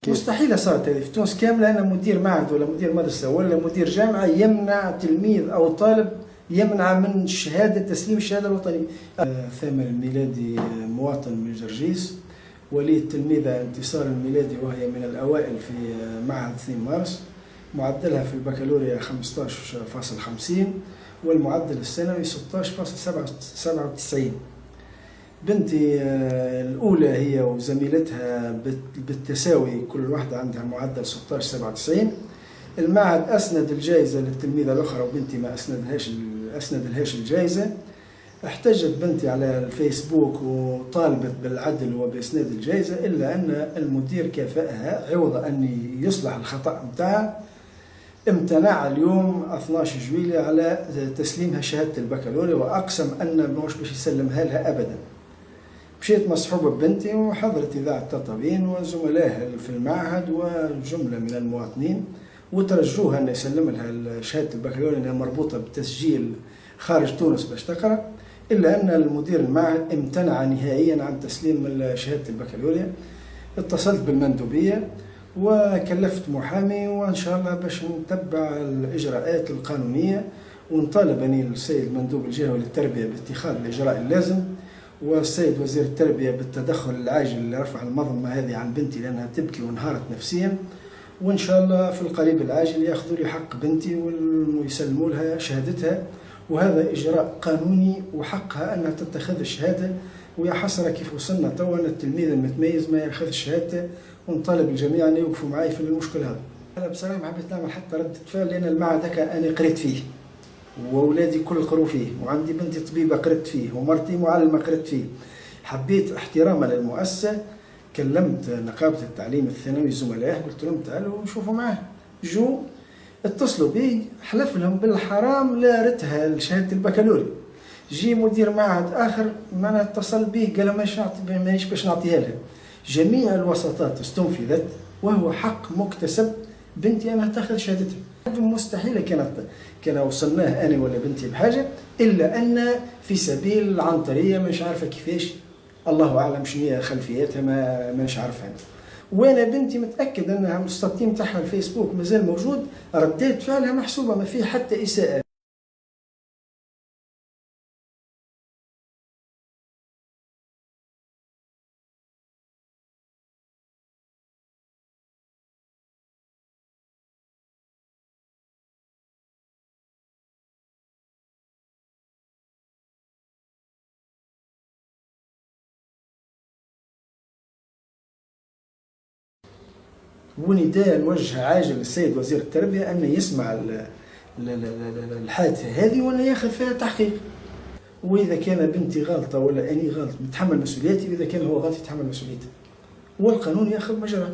مستحيل صارت هذه في تونس كامله أن مدير معهد ولا مدير مدرسة ولا مدير جامعة يمنع تلميذ أو طالب يمنع من تسليم الشهادة الوطنية. ثامر الميلادي مواطن من جرجيس، ولي التلميذة انتصار الميلادي وهي من الأوائل في معهد 2 مارس، معدلها في البكالوريا 15.50 والمعدل السنوي 16.97. بنتي الأولى هي وزميلتها بالتساوي، كل واحدة عندها معدل 16.97. المعهد أسند الجائزة للتلميذة الأخرى وبنتي ما أسندلهاش الجائزة. احتجت بنتي على الفيسبوك وطالبت بالعدل وبإسناد الجائزة، إلا أن المدير كافأها عوض أن يصلح الخطأ متاعها. امتنع اليوم 12 جويلية على تسليمها شهادة البكالوريا، وأقسم أن مش باش يسلمها لها أبدا. مشيت مصحوبة ببنتي وحضرت إذاعة تطاوين وزملائها في المعهد وجملة من المواطنين، وترجوها أن يسلم لها شهادة البكالوريا لأنها مربوطة بتسجيل خارج تونس باش تقرأ، إلا أن المدير المعهد امتنع نهائيا عن تسليم شهادة البكالوريا. اتصلت بالمندوبية وكلفت محامي، وإن شاء الله باش نتبع الإجراءات القانونية، ونطالب أني السيد المندوب الجهوي للتربية باتخاذ الإجراء اللازم، والسيد وزير التربية بالتدخل العاجل لرفع المظلمة هذه عن بنتي لأنها تبكي وانهارت نفسيا. وإن شاء الله في القريب العاجل يأخذوا لي حق بنتي ويسلموا لها شهادتها، وهذا إجراء قانوني وحقها أنها تتخذ الشهادة. ويا حسرة كيف وصلنا توا أن التلميذ المتميز ما ياخذ شهادته، ونطالب الجميع أن يوقفوا معي في المشكل هذا. أنا بصراحة ما حبيت نعمل حتى ردة فعل، لأن المعهد هكا أنا قريت فيه وأولادي كل قروا فيه، وعندي بنتي طبيبة قريت فيه، ومرتي معلمة قريت فيه. حبيت احتراما للمؤسسة كلمت نقابة التعليم الثانوي زملائه، قلت لهم تعالوا شوفوا معاه. جو اتصلوا بي، حلف لهم بالحرام لا رتها شهادة البكالوريا. جي مدير معهد آخر ما اتصل به قال مانيش باش نعطيها لها. جميع الوساطات استنفذت، وهو حق مكتسب بنتي أنها تاخذ شهادتها. مستحيل كان وصلناه أنا ولا بنتي بحاجة، إلا أن في سبيل العنطرية مش عارفة كيفاش، الله أعلم شنو هي خلفياتها، مانيش عارفها. وانا بنتي متاكد انها المستقيم تاعها الفيسبوك مازال موجود، ردات فعلها محسوبه، ما فيه حتى اساءه. ونداء نوجه عاجل للسيد وزير التربية أن يسمع الحادثة هذه وأن ياخذ فيها تحقيق. وإذا كان بنتي غلطة ولا أني غلط نتحمل مسؤوليتي، وإذا كان هو غلط يتحمل مسؤوليته، والقانون ياخذ مجراه.